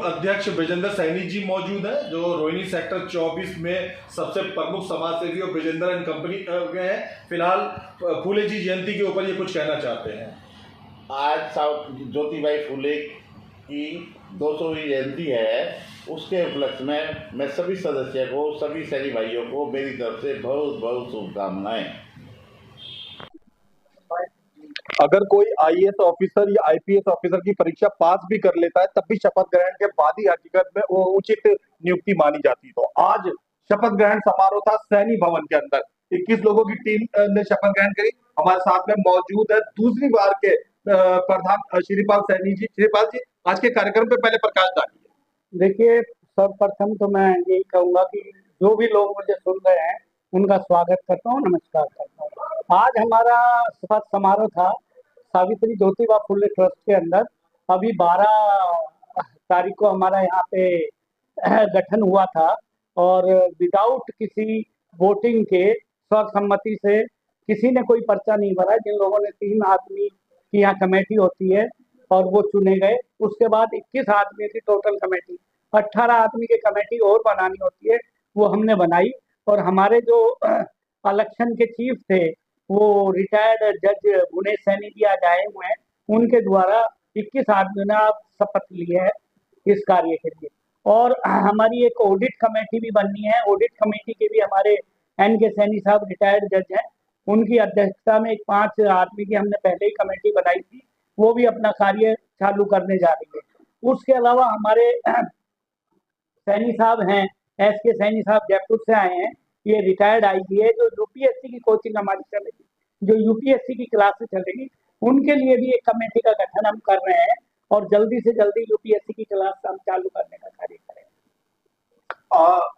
अध्यक्ष विजेंद्र सैनी जी मौजूद हैं, जो रोहिणी सेक्टर 24 में सबसे प्रमुख समाजसेवी और विजेंद्र एंड कंपनी के हैं। फिलहाल फूले जी जयंती के ऊपर ये कुछ कहना चाहते हैं। आज ज्योतिबाई फूले की 200वीं जयंती है, उसके उपलक्ष्य में मैं सभी सदस्य को, सभी सैनिक भाइयों को मेरी तरफ से बहुत बहुत शुभकामनाएं। अगर कोई आईएएस ऑफिसर या आईपीएस ऑफिसर की परीक्षा पास भी कर लेता है, तब भी शपथ ग्रहण के बाद ही हकीकत में वो उचित नियुक्ति मानी जाती। तो आज शपथ ग्रहण समारोह था सैनी भवन के अंदर। 21 लोगों की टीम ने शपथ ग्रहण करी। हमारे साथ में मौजूद है दूसरी बार के प्रधान श्रीपाल सैनी जी। श्रीपाल जी, आज के कार्यक्रम पे पहले प्रकाश डालिए। देखिए, सर्वप्रथम तो मैं यही कहूंगा कि जो भी लोग मुझे सुन रहे हैं उनका स्वागत करता हूँ, नमस्कार करता हूँ। आज हमारा शपथ समारोह था सावित्री ज्योतिबा फुले ट्रस्ट के अंदर। अभी 12 तारीख को हमारा यहाँ पे गठन हुआ था और विदाउट किसी वोटिंग के सर्वसम्मति से किसी ने कोई पर्चा नहीं भरा। जिन लोगों ने 3 आदमी की यहाँ कमेटी होती है और वो चुने गए, उसके बाद 21 आदमी की टोटल कमेटी, 18 आदमी की कमेटी और बनानी होती है, वो हमने बनाई। और हमारे जो इलेक्शन के चीफ थे वो रिटायर्ड जज गुणेश सैनी जी आज आए हुए हैं, उनके द्वारा 21 आदमियों ने शपथ ली है इस कार्य के लिए। और हमारी एक ऑडिट कमेटी भी बननी है। ऑडिट कमेटी के भी हमारे एन के सैनी साहब रिटायर्ड जज हैं, उनकी अध्यक्षता में एक 5 आदमी की हमने पहले ही कमेटी बनाई थी, वो भी अपना कार्य चालू करने जा रही है। उसके अलावा हमारे सैनी साहब हैं, एस के सैनी साहब जयपुर से आए हैं, ये रिटायर्ड आईजी है। जो यूपीएससी की कोचिंग हमारी चलेगी, जो यूपीएससी की क्लासेस चलेगी, उनके लिए भी एक कमेटी का गठन हम कर रहे हैं और जल्दी से जल्दी यूपीएससी की क्लास हम चालू करने का कार्य करेंगे।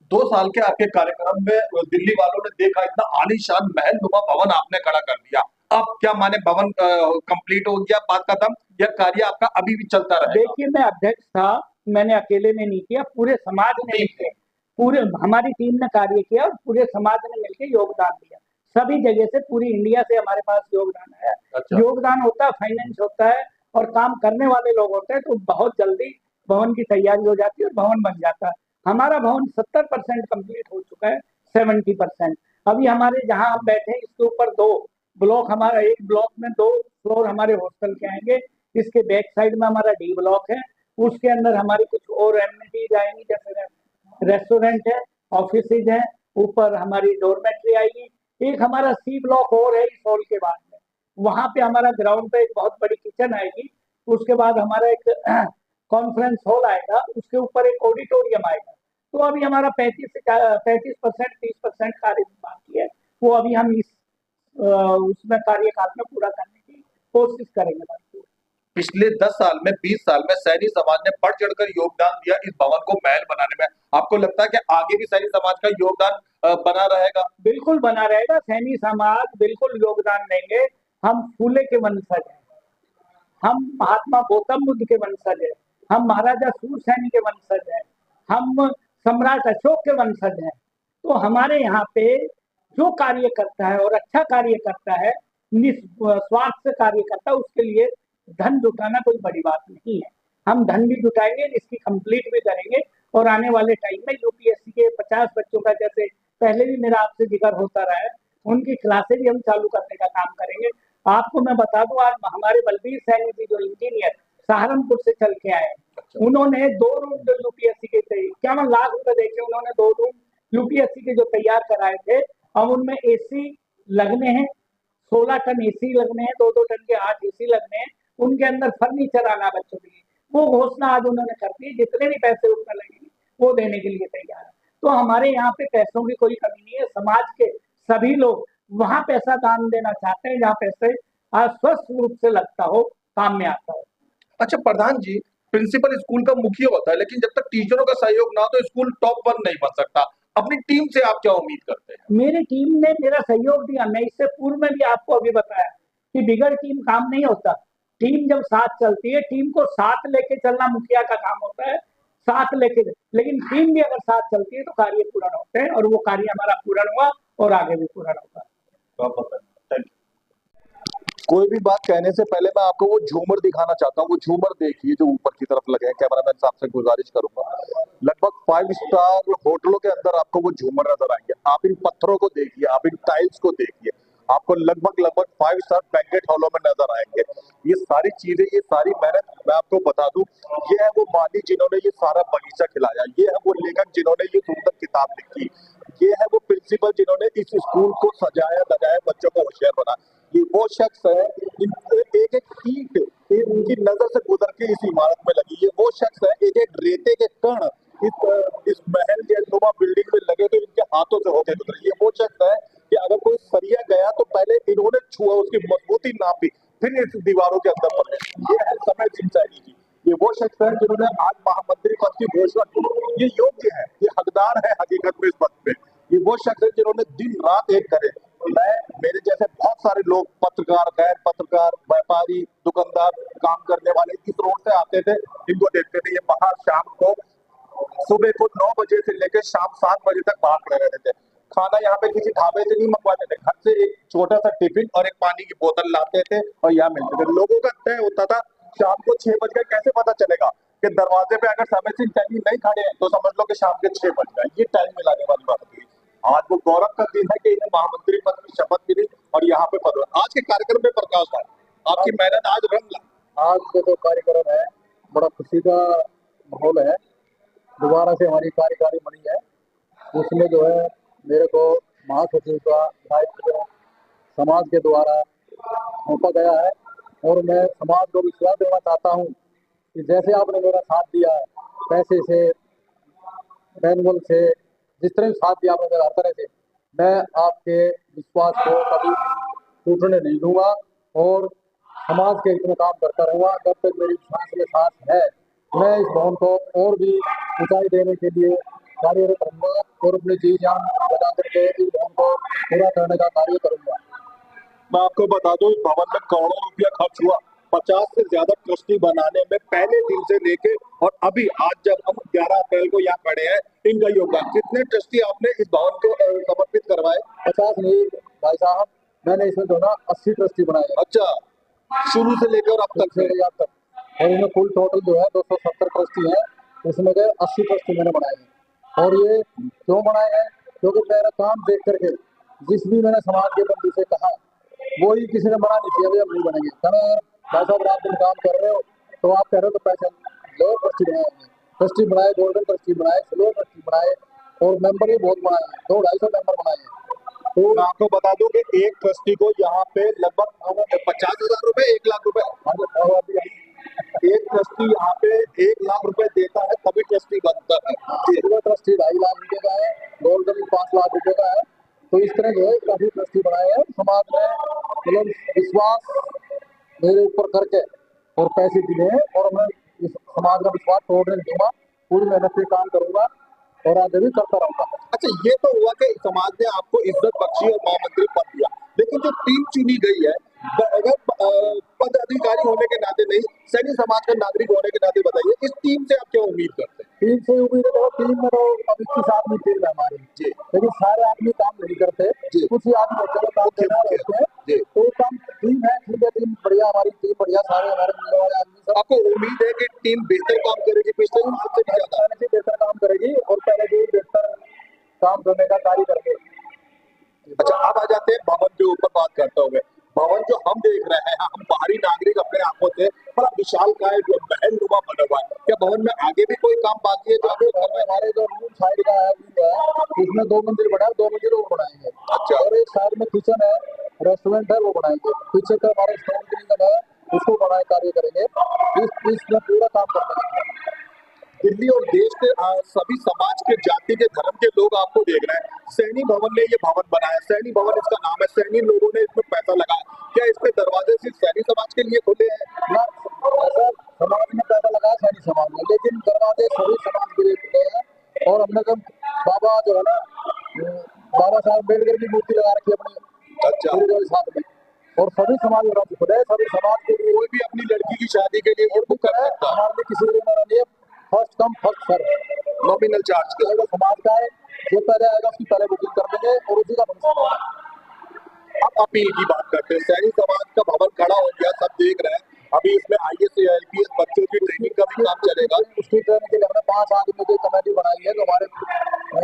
2 साल के आपके कार्यक्रम में दिल्ली वालों ने देखा, इतना आलीशान महल नुमा भवन आपने खड़ा कर दिया। अब क्या माने, भवन कंप्लीट हो गया, बात खत्म, या कार्य आपका अभी भी चलता रहेगा? देखिए, मैं अध्यक्ष था, मैंने अकेले ने नहीं किया, पूरे समाज ने मिलकर, पूरे हमारी टीम ने कार्य किया और पूरे समाज ने मिलकर योगदान दिया। सभी जगह से, पूरी इंडिया से हमारे पास योगदान है। अच्छा। योगदान होता है, फाइनेंस होता है और काम करने वाले लोग होते हैं, तो बहुत जल्दी भवन की तैयारी हो जाती है और भवन बन जाता है। हमारा भवन 70% कंप्लीट हो चुका है, 70%। अभी हमारे जहां हम बैठे हैं इसके ऊपर 2 ब्लॉक, हमारा एक ब्लॉक में 2 फ्लोर हमारे हॉस्टल के आएंगे। इसके बैक साइड में हमारा डी ब्लॉक है, उसके अंदर हमारी कुछ और एमिनिटीज आएंगी, जैसे रेस्टोरेंट है, ऑफिसेज है, ऊपर हमारी डोरमेट्री आएगी। एक हमारा सी ब्लॉक और है इस हॉल के बाद में, वहां पे हमारा ग्राउंड पे एक बहुत बड़ी किचन आएगी। उसके बाद हमारा एक कॉन्फ्रेंस हॉल आएगा, उसके ऊपर एक ऑडिटोरियम आएगा। तो अभी हमारा 35% 30% कार्य बाकी है, वो अभी हम इस उसमें कार्यकाल में पूरा करने की कोशिश करेंगे। पिछले 10 साल में, 20 साल में सैनी समाज ने बढ़ चढ़कर योगदान दिया इस भवन को महल बनाने में। आपको लगता है कि आगे भी सैनी समाज का योगदान बना रहेगा? बिल्कुल बना रहेगा। सैनी समाज बिल्कुल योगदान देंगे। हम फूले के वंशज हैं, हम महात्मा गौतम बुद्ध के वंशज हैं, हम महाराजा सूरसैनी के वंशज हैं, हम सम्राट अशोक के वंशज हैं। तो हमारे यहाँ पे जो कार्य करता है और अच्छा कार्य करता है, निस्वार्थ से कार्य करता है, उसके लिए धन जुटाना कोई बड़ी बात नहीं है। हम धन भी जुटाएंगे, इसकी कंप्लीट भी करेंगे और आने वाले टाइम में यूपीएससी के 50 बच्चों का, जैसे पहले भी मेरा आपसे जिक्र होता रहा है, उनकी क्लासेस भी हम चालू करने का काम करेंगे। आपको मैं बता दूं, आज हमारे बलबीर सैनी जी जो इंजीनियर सहारनपुर से चल के आए, उन्होंने 2 रूम जो यूपीएससी के थे, 51 लाख रुपए देके उन्होंने 2 रूम यूपीएससी के जो तैयार कराए थे, अब उनमें एसी लगने हैं, 16 टन एसी लगने हैं, 2-2 टन के 8 एसी लगने हैं, उनके अंदर फर्नीचर आना बच्चों के लिए। वो घोषणा आज उन्होंने कर दी, जितने भी पैसे उसमें लगेंगे वो देने के लिए तैयार है। तो हमारे यहाँ पे पैसों की कोई कमी नहीं है। समाज के सभी लोग वहां पैसा दान देना चाहते हैं जहाँ पैसे स्वस्थ रूप से लगता हो, काम में आता हो। अच्छा प्रधान जी, प्रिंसिपल स्कूल का मुखिया होता है, लेकिन जब तक टीचरों का सहयोग ना हो तो स्कूल टॉप 1 नहीं बन सकता। अपनी टीम से आप क्या उम्मीद करते हैं? मेरी टीम ने मेरा सहयोग दिया। मैं इससे पूर्व में भी आपको अभी बताया कि बिगड़ टीम काम नहीं होता। टीम जब साथ चलती है, टीम को साथ लेके चलना मुखिया का काम होता है, साथ लेके, लेकिन टीम भी अगर साथ चलती है तो कार्य पूर्ण होते हैं और वो कार्य हमारा पूर्ण हुआ और आगे भी पूर्ण होगा। Thank you. कोई भी बात कहने से पहले मैं आपको वो झूमर दिखाना चाहता हूँ। वो झूमर देखिए जो ऊपर की तरफ लगे हैं। कैमरामैन साहब से गुजारिश करूंगा, लगभग 5 स्टार होटलों के अंदर आपको वो झूमर नजर आएंगे। आप इन पत्थरों को देखिए, आप इन टाइल्स को देखिए, आपको लगभग 5 स्टार बैंकेट हॉलों में नजर आएंगे। ये सारी चीजें, ये सारी मेहनत मैं आपको बता दूं, ये है वो माली जिन्होंने ये सारा बगीचा खिलाया, ये है वो लेखक जिन्होंने ये सुंदर किताब लिखी, ये है वो प्रिंसिपल जिन्होंने इस स्कूल को सजाया लगाया, बच्चों को होशियार बना। ये वो शख्स है, एक एक ईंट उनकी नजर से गुजर के इस इमारत में लगी। ये वो शख्स है, एक एक रेते के कण इस महल के नुमा बिल्डिंग में लगे तो इनके हाथों से होके गुजरे। ये वो शख्स है कि अगर कोई सरिया गया तो पहले इन्होंने छुआ, उसकी मजबूती नापी, फिर इस दीवारों के अंदर पड़े। ये है समय सिंह सैनी जी। ये वो शख्स है जिन्होंने आज महामंत्री पद की घोषणा की। ये योग्य है, ये हकदार है हकीकत में इस पद पे। ये वो शख्स है जिन्होंने दिन रात एक करे। मैं, मेरे जैसे बहुत सारे लोग, पत्रकार, गैर पत्रकार, व्यापारी, दुकानदार, काम करने वाले इस रोड से आते थे, इनको देखते थे। ये बाहर शाम को, सुबह को 9 बजे से लेकर शाम 7 बजे तक बाहर खड़े रहते थे। खाना यहाँ पे किसी ढाबे से नहीं मंगवाते थे, घर से एक छोटा सा टिफिन और एक पानी की बोतल लाते थे और यहाँ मिलते थे। लोगों का तय होता था शाम को 6 बज गए, कैसे पता चलेगा कि दरवाजे पे अगर समय सिंह सैनी नहीं खड़े हैं तो समझ लो कि शाम के 6 बज गए। ये टाइम मिलाने वाली बात होती है। आज वो गौरव का दिन है कि इन्हें महामंत्री पद की शपथ मिली और यहाँ पे पद। आज के कार्यक्रम में प्रकाश भाई, आपकी मेहनत आज रंग ला। आज का जो कार्यक्रम है बड़ा खुशी का माहौल है। दोबारा से हमारी कार्यकारी बनी है, उसमें जो है मेरे को महासचिव का दायित्व समाज के द्वारा सौंपा गया है और मैं समाज को विश्वास देना चाहता हूँ कि जैसे आपने मेरा साथ दिया है, पैसे से, मैनुअल से, जिस तरह साथ दिया आपने मेरा, हर तरह से, मैं आपके विश्वास को कभी भी टूटने नहीं दूंगा और समाज के इतने काम करता रहूंगा जब तक मेरी सांस में सांस है। मैं इस भवन को और भी ऊंचाई देने के लिए कार्यरत रहूंगा और अपनी जी जान लगा करके इस भवन को पूरा करने का कार्य करूंगा। मैं आपको बता दूं, इस भवन में करोड़ों रुपया खर्च हुआ। 50 से ज्यादा ट्रस्टी बनाने में पहले दिन से लेके और अभी आज जब हम 11 अप्रैल को यहाँ खड़े हैं, इनका योगदान। कितने ट्रस्टी आपने इस भवन को समर्पित करवाए? 50 नहीं भाई साहब, मैंने इसमें जो ना 80 ट्रस्टी बनाए। अच्छा, शुरू से लेकर अब तक से अब तक, और इनमें कुल टोटल जो है 270 ट्रस्टी है, उसमें गए 80 ट्रस्टी मैंने बनाए हैं। और ये क्यों बनाए हैं? क्योंकि मेरा काम देख करके जिस भी मैंने समाज के बंधु से कहा वो ही किसी ने मना नहीं किया भैया नहीं बनेंगे। कहना यार भाई साहब रात दिन काम कर रहे हो तो आप कह रहे हो तो पैसा लो। ट्रस्टी बनाए, गोल्डन ट्रस्टी बनाए, सिल्वर ट्रस्टी बनाए और मेंबर भी बहुत बनाए हैं, 200-250 मेंबर बनाए हैं। तो मैं आपको बता दूं कि एक ट्रस्टी को यहाँ पे लगभग 50,000 रुपए, 1 लाख रुपए, एक ट्रस्टी यहाँ पे 1 लाख रुपए देता है तभी ट्रस्टी बनता है। सिल्वर ट्रस्टी 2.5 लाख रुपए का है, गोल्डन 5 लाख रुपए का है। तो इस तरह जो है काफी ट्रस्टी बनाए हैं। समाज में मतलब विश्वास मेरे ऊपर करके और पैसे दिए हैं और मैं इस समाज का विश्वास तोड़ने नहीं दूंगा, पूरी मेहनत से काम करूंगा और आगे भी करता रहूंगा। अच्छा, ये तो हुआ कि समाज ने आपको इज्जत बख्शी और महामंत्री पद दिया, लेकिन जो टीम चुनी गई है, अगर पद अधिकारी होने के नाते नहीं, सैनी समाज का नागरिक होने के नाते बताइए, इस टीम से आप क्या उम्मीद करते हैं? टीम से उम्मीद है, तो टीम में तो अब 21 आदमी टीम है हमारी जी, लेकिन सारे आदमी काम नहीं करते, कुछ ही आदमी होते हैं काम करना रहते हैं। तो काम टीम है, ठीक है, टीम बढ़िया, हमारी टीम बढ़िया, सारे हमारे मिलने वाले आदमी सब। आपको उम्मीद है कि टीम बेहतर काम करेगी, पिछले साल से भी ज्यादा बेहतर काम करेगी और पहले भी बेहतर काम करने का कार्य करेंगे। अच्छा, अब आ जाते हैं भवन के ऊपर बात करते हुए। भवन जो हम देख रहे हैं, हम बाहरी नागरिक अपने आंखों से, बड़ा विशाल का है, जो महल नुमा बना हुआ है। क्या भवन में आगे भी कोई काम बाकी है? जो अभी हमारे जो रूम साइड का है उसमें 2 मंजिल बना है, 2 मंजिल और बनाएंगे। अच्छा, और एक साइड में किचन है, रेस्टोरेंट है, वो बनाएंगे। पीछे का हमारा स्टोन क्लीनर है, उसको बनाए कार्य करेंगे। इसमें पूरा काम करना है। दिल्ली और देश के सभी समाज के, जाति के, धर्म के लोग आपको देख रहे हैं। सैनी भवन ने ये भवन बनाया, सैनी भवन इसका नाम है, सैनी लोगों ने इसमें पैसा लगाया। क्या इसमें दरवाजे सिर्फ सैनी समाज के लिए खुले हैं? ना, समाज में पैसा लगाया सैनी समाज में, लेकिन दरवाजे सभी समाज के लिए खुले हैं। और हमने जब बाबा जो है ना, बाबा साहब अम्बेडकर की मूर्ति लगा रखी है अपनी, अच्छा, साथ में, और सभी समाज में खुले हैं। सभी समाज के लिए, कोई भी अपनी लड़की की शादी के लिए बुक कर सकता है। हमारे किसी लिए first come first serve, nominal charge का समाज का है, जो पहले आएगा उसकी पहले बुकिंग कर देंगे और उसी का अब अपील की बात करते हैं। सैनी समाज का भवन खड़ा ट्रेनिंग का भी काम चलेगा। उसकी ट्रेनिंग के लिए हमने 5 आदमी की कमेटी बनाई है, जो हमारे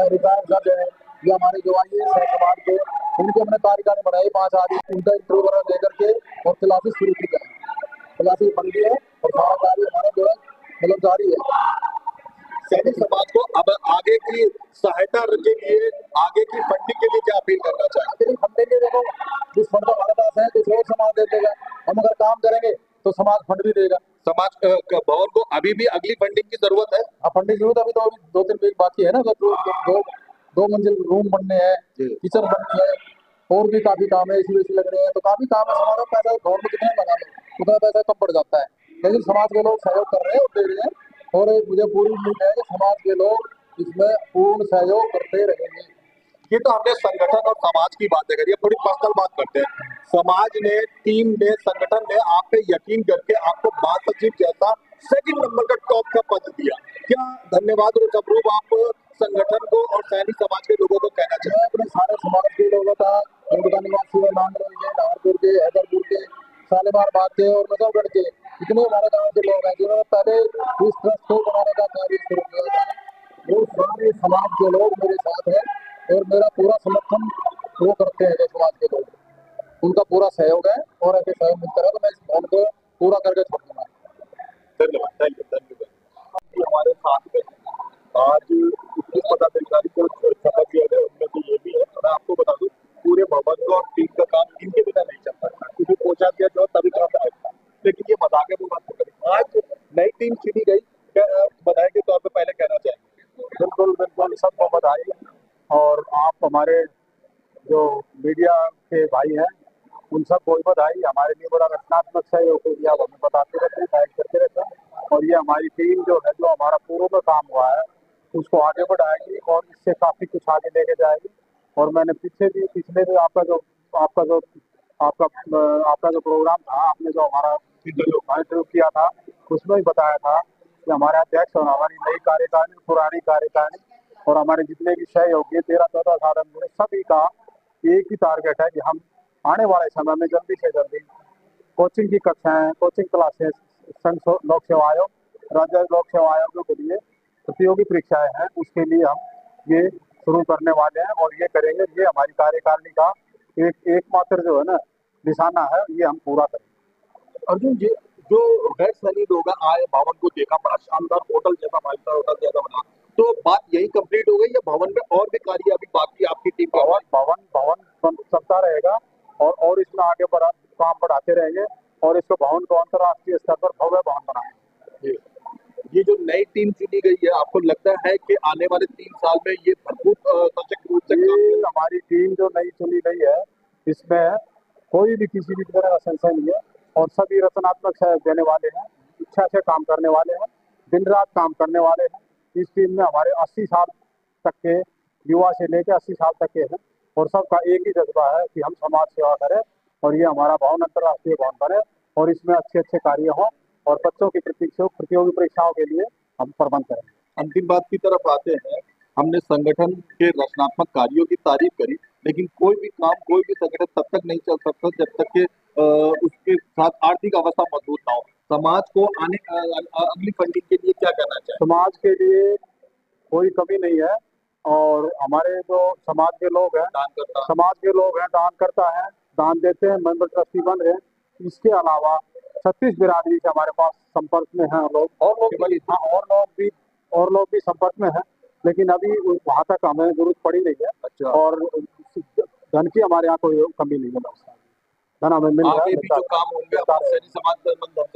रिटायर्ड जज है या हमारे जो आईएएस है समाज के, उनकी हमने कार्यकारिणी बनाई 5 आदमी, उनका इंटरव्यू वगैरह लेकर के और क्लासेस शुरू की जाए, क्लासेस बन गई है और सारा कार्य हमारा जो है मतलब जारी है। सैनी समाज को अब आगे की सहायता के लिए, आगे की फंडिंग के लिए क्या अपील करना चाहिए? फंडिंग के देखो, जिस फंड हमारे पास है कुछ और समाज दे देगा, हम अगर काम करेंगे तो समाज फंड भी देगा। समाज भवन को अभी भी अगली फंडिंग की जरूरत है। फंडिंग जरूरत अभी तो 2-3 वीक बाकी है ना, दो मंजिल रूम बनने हैं, किचन बननी है, और भी काफी काम है, एसी लग रहे हैं, तो काफी काम है। हमारा पैसा गवर्नमेंट कितना लगा लो उतना पैसा कम पड़ जाता है, लेकिन समाज के लोग सहयोग कर रहे हैं और दे रहे हैं, और मुझे पूरी उम्मीद है कि समाज के लोग इसमें पूर्ण सहयोग करते रहेंगे। ये तो हमने संगठन और समाज की बातें करी, थोड़ी पर्सनल बात करते हैं। समाज ने, टीम ने, संगठन ने आप पे यकीन करके आपको महासचिव जैसा सेकंड नंबर का टॉप का पद दिया, क्या धन्यवाद और अप्रूव आप संगठन को और सैनी समाज के लोगों को कहना चाहिए? मैं अपने सारे समाज के लोगों का, कोलकाता निवासी है, नांदल के, नाहरपुर के, हैदरपुर के, शालीमार बाग के और नजफगढ़ के, जितने हमारे गाँव के लोग हैं जिन्होंने पहले इस ट्रस्ट को बनाने का कार्य शुरू किया था, वो सारे समाज के लोग मेरे साथ हैं और मेरा पूरा समर्थन वो करते हैं। जो समाज के लोग, उनका पूरा सहयोग है और ऐसे सहयोग मिलता रहा तो मैं इस भवन को पूरा करके छोड़ दूंगा। धन्यवाद, थैंक यू। हमारे साथ में आज 21 पदाधिकारी को शपथ दिया गया, उनमें से ये भी है। मैं आपको बता दूं, पूरे भवन का और टीम का काम इनके बिना नहीं चल सकता, क्योंकि कोषाध्यक्ष जो तभी काम आएगा। लेकिन ये बता के वो बात करें, आज नई टीम चुनी गई, क्या बधाई के तौर पर पहले कहना चाहेंगे? बिल्कुल बिल्कुल, सबको बधाई। और आप हमारे जो मीडिया के भाई हैं उन सबको भी बधाई। हमारे लिए बड़ा रचनात्मक सहयोग किया, हमें बताते रहते हैं, गाइड करते रहते हैं, और ये हमारी टीम जो है, जो हमारा पूर्व में काम हुआ है उसको आगे बढ़ाएगी और इससे काफी कुछ आगे लेके जाएगी। और मैंने पिछले भी आपका जो प्रोग्राम था, आपने जो हमारा इंटरव्यू किया था, उसमें भी बताया था कि हमारे अध्यक्ष और हमारी नई कार्यकारिणी, पुरानी कार्यकारिणी और हमारे जितने भी सहयोगी 13-14 साल में, सभी का एक ही टारगेट है कि हम आने वाले समय में जल्दी से जल्दी कोचिंग की कक्षाएं, कोचिंग क्लासेस, संघ लोक सेवा आयोग, राज्य लोक सेवा आयोगों के लिए प्रतियोगी परीक्षाएं हैं, उसके लिए हम ये शुरू करने वाले हैं और ये करेंगे। ये हमारी कार्यकारिणी का एकमात्र जो है ना निशाना है, ये हम पूरा करेंगे। अर्जुन जी, जो गैर सैनी लोग आए, भवन को देखा, बड़ा शानदार होटल जैसा, 5 स्टार होटल जैसा बना, तो बात यही कंप्लीट हो गई या भवन में और भी कार्य अभी बाकी आपकी टीम का? भवन चलता रहेगा और इसमें आगे काम बढ़ाते रहेंगे और इसको भवन को अंतर्राष्ट्रीय स्तर पर भव्य भवन बनाएंगे। ये जो नई टीम चुनी गई है, आपको लगता है कि आने वाले 3 साल में ये भरपूर सशक्त रूप से हमारी टीम जो नई चुनी गई है, इसमें कोई भी किसी भी तरह का संशय नहीं है और सभी रचनात्मक सहयोग देने वाले हैं, इच्छा से काम करने वाले हैं, दिन रात काम करने वाले हैं। इस टीम में हमारे 80 साल तक के युवा से लेकर 80 साल तक के हैं और सबका एक ही जज्बा है कि हम समाज सेवा करें और ये हमारा भवन अंतर्राष्ट्रीय भवन बने और इसमें अच्छे अच्छे कार्य हों और बच्चों की प्रतियोगी परीक्षाओं के लिए हम प्रबंध करें। अंतिम बात की तरफ आते हैं। हमने संगठन के रचनात्मक कार्यों की तारीफ करी, लेकिन कोई भी काम, कोई भी संगठन तब तक नहीं चल सकता जब तक कि उसके साथ आर्थिक अवस्था मजबूत ना हो। समाज को अगली फंडिंग के लिए क्या करना चाहिए? समाज के लिए कोई कमी नहीं है और हमारे जो समाज के लोग हैं, दान करता है, दान देते हैं, मेंबर ट्रस्टी बन रहे हैं। इसके अलावा 36 बिरादरी से हमारे पास संपर्क में हैं लोग, और लोग भी संपर्क में हैं, लेकिन अभी वहाँ तक हमें जरूरत पड़ी नहीं है। अच्छा। और धन की हमारे यहाँ कोई कमी नहीं है, धन हमें मिल रहा है। जो काम होंगे समाज से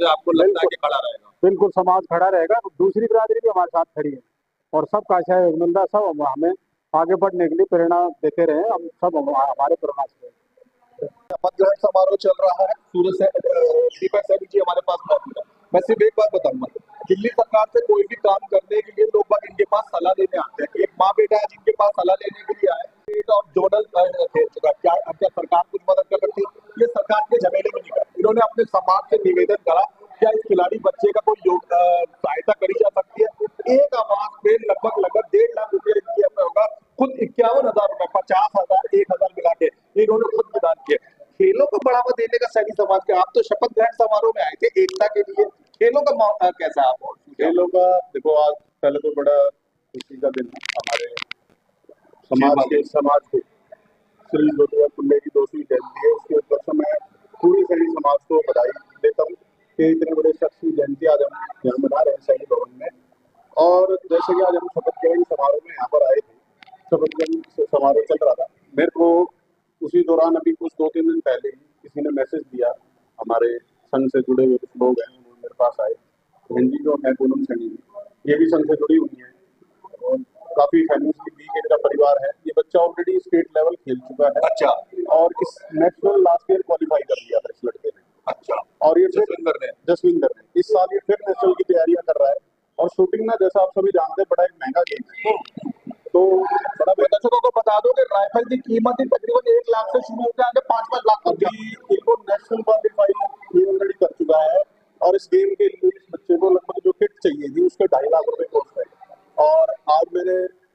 आपको लगता है कि खड़ा रहेगा? बिल्कुल समाज खड़ा रहेगा, दूसरी बिरादरी भी हमारे साथ खड़ी है और सबका सहयोग मिल रहा है। सब हमें आगे बढ़ने के लिए प्रेरणा देते रहे, हम सब हमारे प्रेरणा से। शपथ ग्रहण समारोह चल रहा है, सूरज से दीपक सैनी जी हमारे पास मौजूद है। मैं सिर्फ एक बात बताऊंगा, दिल्ली सरकार से कोई भी काम करने के लिए लोग बाग इनके पास सलाह लेने आते हैं। एक माँ बेटा है जिनके पास सलाह लेने के लिए आए, और जोनल क्या सरकार कुछ मदद कर सकती है? ये सरकार के झमेले में नहीं कर, इन्होंने अपने समाज से निवेदन करा, क्या इस खिलाड़ी बच्चे का कोई सहायता करी जा सकती है? एक आवाज पे लगभग 1.5 लाख रुपया इनकी होगा, खुद 51,000 रुपए, 50,000, 1,000 मिला के इन्होंने खुद प्रदान किया। खेलों को बढ़ावा देने का सैनी समाज के, आप तो शपथ ग्रहण समारोह में आए थे एकता के लिए, खेलों का कैसा आप? लोगों का देखो, आज पहले तो बड़ा खुशी का दिन है हमारे समाज के श्री ज्योतिबा फुले की 200वीं जयंती है। उसके उपलक्ष्य में पूरी सैनिक समाज को बधाई देता हूँ कि इतने बड़े शख्स की जयंती आज हम यहाँ मना रहे हैं सैनिक भवन में। और जैसे कि आज हम शपथ ग्रहण समारोह में यहाँ पर आए थे, शपथ ग्रहण समारोह चल रहा था, मेरे को उसी दौरान अभी कुछ 2-3 दिन पहले ही किसी ने मैसेज दिया, हमारे संघ से जुड़े हुए कुछ लोग हैं, वो मेरे पास आए, बहन जी जो है पूनम सैनी, ये भी संघ से जुड़ी हुई है और काफी फैमिली बीके का परिवार है। ये बच्चा ऑलरेडी स्टेट लेवल खेल चुका है। अच्छा। और इस नेशनल लास्ट ईयर क्वालिफाई कर लिया था इस लड़के ने। अच्छा। और ये जसविंदर ने इस साल ये फिर नेशनल की तैयारियां कर रहा है। और शूटिंग ना, जैसा आप सभी जानते हैं, बड़ा एक महंगा गेम है, तो बड़ा दर्शकों को बता दो कि राइफल की कीमत ही तकरीबन 1 लाख से शुरू होकर आगे 5-5 लाख तक अभी इनको नेशनल क्वालिफाई ये ऑलरेडी कर चुका है। और इस गेम के लिए इस बच्चे को लगभग जो किट चाहिए थी उसके 2.5 लाख रुपए कॉस्ट है। और आज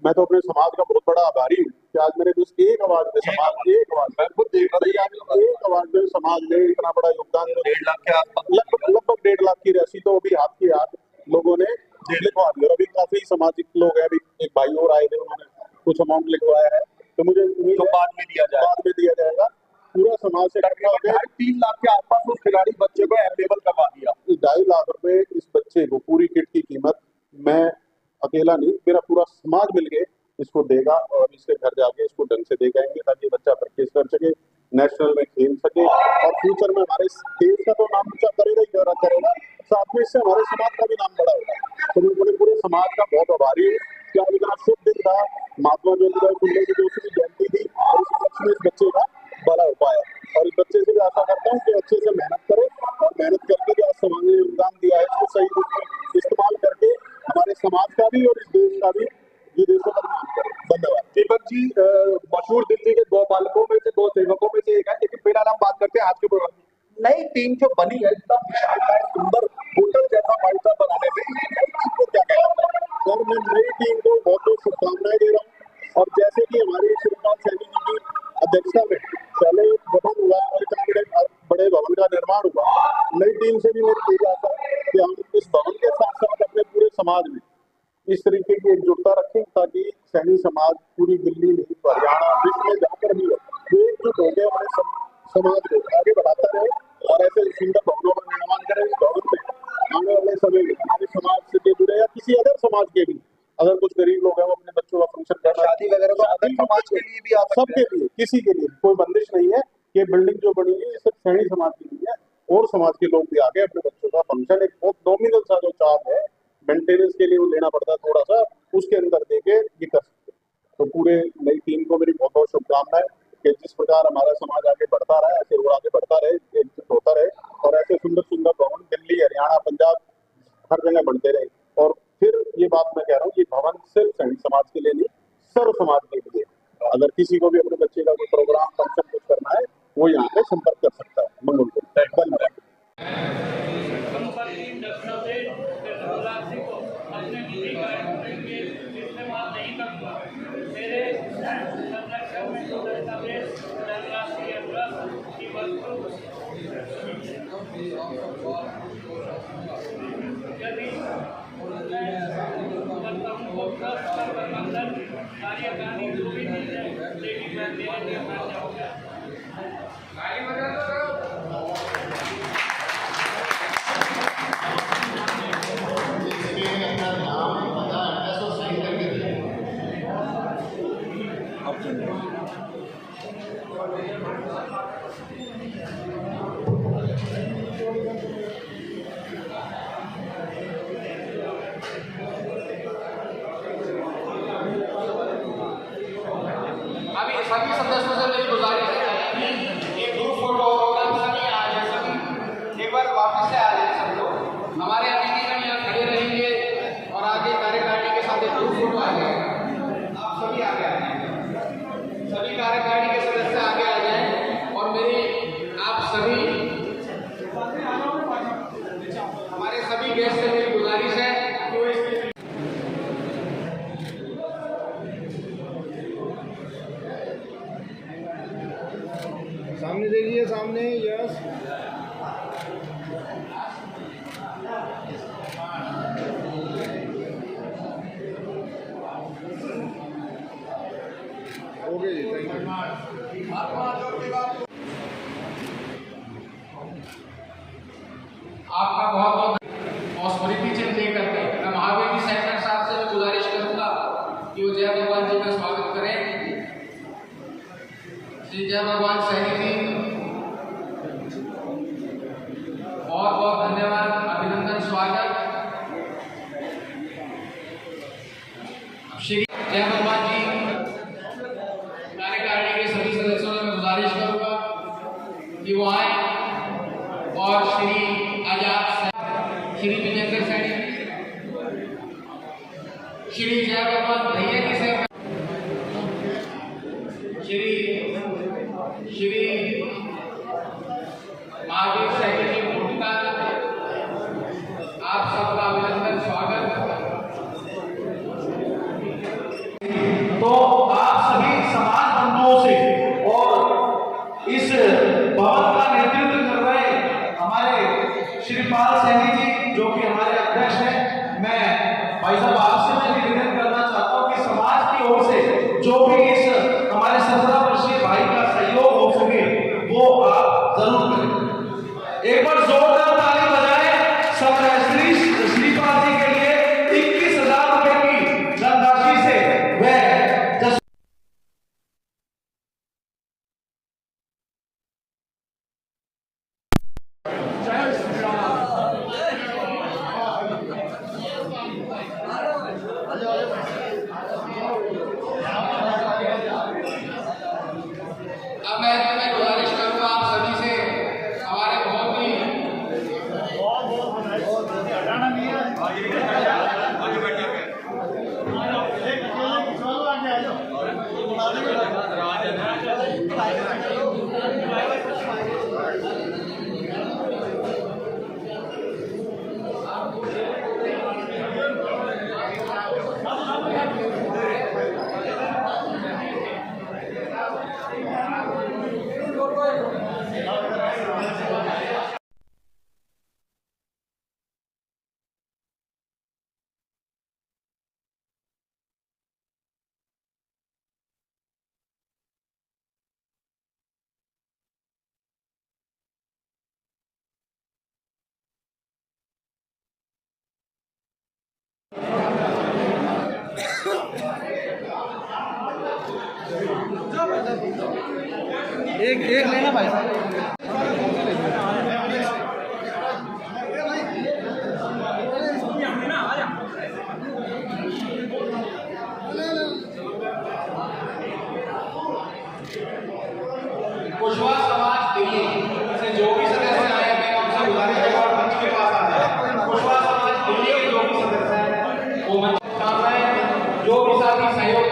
मैं तो अपने समाज का बहुत बड़ा आभारी हूँ कि आज मेरे दोस्त एक अवार्ड में समाज एक अवार्ड में समाज ने इतना बड़ा योगदान, 1.5 लाख के आसपास, लगभग 1.5 लाख की राशि तो अभी हाथ की हाथ लोगों ने लिखवा दी। और अभी काफी सामाजिक लोग हैं, अभी एक भाई और आए थे, उन्होंने कुछ अमाउंट लिखवाया है, तो मुझे उम्मीद है बाद में दिया जाएगा। पूरा समाज से 3 लाख के आसपास उस खिलाड़ी बच्चे को अवेलेबल करवा दिया। 2.5 लाख रुपए इस बच्चे को, पूरी किट की कीमत मैं अकेला नहीं, मेरा पूरा समाज मिलके इसको देगा और इसके घर जाके इसको ढंग से दे जाएंगे ताकि बच्चा प्रैक्टिस कर सके, नेशनल में खेल सके और फ्यूचर में हमारे देश का तो नाम ऊंचा करेगा ही करेगा, साथ में इससे हमारे समाज का भी नाम बड़ा होगा। तो मैं पूरे समाज का बहुत आभारी हूँ कि आज इतना शुभ दिन था, महात्मा ज्योतिबा फुले की 200वीं जयंती थी और इस उपलक्ष्य में इस बच्चे का बड़ा हो पाया। और इस बच्चे से भी आशा करता हूँ कि अच्छे से मेहनत करे और मेहनत करके जो आज समाज ने योगदान दिया है इसको सही रूप में इस्तेमाल करके हमारे समाज का भी और इस देश का भी ये देशों का नाम करे। धन्यवाद। दीपक जी, मशहूर दिल्ली के 2 बालकों में से 2 सेवकों में से एक है, लेकिन फिलहाल हम बात करते हैं आज के प्रोग्राम की। नई टीम जो बनी है, इतना विशालकाय सुंदर होटल जैसा बाइसा बनाने में नई टीम को क्या कहना है? और मैं नई टीम को बहुत बहुत शुभकामनाएं दे रहा हूँ। और जैसे कि हमारे शिवपाल सैनी जी की अध्यक्षता में पहले भवन हुआ और इतना बड़े भवन का निर्माण हुआ, नई टीम से भी मेरी यही आशा है कि हम इस भवन के साथ साथ अपने पूरे समाज में इस तरीके की एकजुटता रखें ताकि सैनी समाज पूरी दिल्ली में, हरियाणा, विश्व में जाकर भी एकजुट होकर अपने समाज को आगे बढ़ाता रहे और ऐसे सुंदर भवनों का निर्माण करें। इस भवन में आने वाले समय में हमारे समाज से जुड़े या किसी अदर समाज के भी अगर कुछ गरीब लोग हैं वो अपने बच्चों का फंक्शन करना, शादी वगैरह तो अदर समाज के लिए भी आप सबके लिए, किसी के लिए कोई बंदिश नहीं है। ये बिल्डिंग जो बनी है ये सिर्फ सैनी समाज के लिए है और समाज के लोग भी आगे अपने बच्चों का फंक्शन एक बहुत नॉमिनल सा जो चार्ज है मेंटेनेंस के लिए वो लेना पड़ता है थोड़ा सा, उसके अंदर देके ये कर सकते। तो पूरे नई टीम को मेरी बहुत बहुत शुभकामनाएं कि जिस प्रकार हमारा समाज आगे बढ़ता रहा है ऐसे वो आगे बढ़ता रहे, एकजुट होता रहे और ऐसे सुंदर सुंदर भवन दिल्ली, हरियाणा, पंजाब हर जगह बनते रहे। और फिर ये बात मैं कह रहा हूँ, ये भवन सिर्फ सैनिक समाज के लिए नहीं, सर्व समाज के लिए। अगर किसी को भी अपने बच्चे का कोई प्रोग्राम फंक्शन कुछ करना है वो यहाँ पे संपर्क कर सकता है। मंगल को धन्यवाद। कार्यकारिणी जो भी चीज है लेकिन मैं मेरे लिए चाहूँगा सभी सदस्यों से मेरी गुजारिश है एक ग्रुप फोटो प्रोग्राम सभी आ जाए, सभी एक बार वापस से आ जाए सब लोग। हमारे अतिथिगण यहाँ खड़े रहेंगे और आगे कार्यकारिणी के साथ एक ग्रुप फोटो आ जाएगा। आप सभी आगे आ जाए, सभी कार्यकारिणी के सदस्य आगे आ जाए और मेरी आप सभी हमारे सभी गेस्ट से मेरी गुजारिश है कि वो इसके सामने देखिए, सामने। Yes, okay ji, thank you. आपका बहुत बहुत और स्मृति चिन्ह लेकर के मैं महावीर जी सेक्टर साहब से भी गुजारिश करूंगा कि वो जय भगवान जी का स्वागत करें। श्री जय भगवान सैनी जी, बहुत बहुत धन्यवाद, अभिनंदन, स्वागत। श्री जय भगवान जी कार्यकारिणी के सभी सदस्यों से मैं गुजारिश करूंगा कि वो आए और श्री आजाद, श्री विजेंद्र सैनी, श्री जय भगवान भैया जी से, श्री महावीर सैनी जी भूटका, आप सबका अभिनंदन, स्वागत। तो आप सभी समाज बंधुओं से और इस भवन का नेतृत्व कर रहे हमारे श्रीपाल सैनी जी जो कि हमारे अध्यक्ष हैं, मैं भाई साहब आपसे मैं निवेदन करना चाहता हूं कि समाज की ओर से जो भी इस हमारे 17 वर्षीय भाई का सहयोग हो सके वो आप जरूर करें। एक बार जोरदार ताली बजाएं सब श्रीपाल जी के लिए 21,000 रुपए की धनराशि से वह अब मैं गुजारिश करूंगा आप सभी से, हमारे बहुत ही एक लेना भाई साहब। कुशवाहा समाज दिल्ली से जो भी सदस्य आए हैं उनसे गुजारिश है और मंच के पास आ जाए। कुशवाहा समाज दिल्ली के जो भी सदस्य हैं वो मंच पर आए, जो भी साथी सहयोग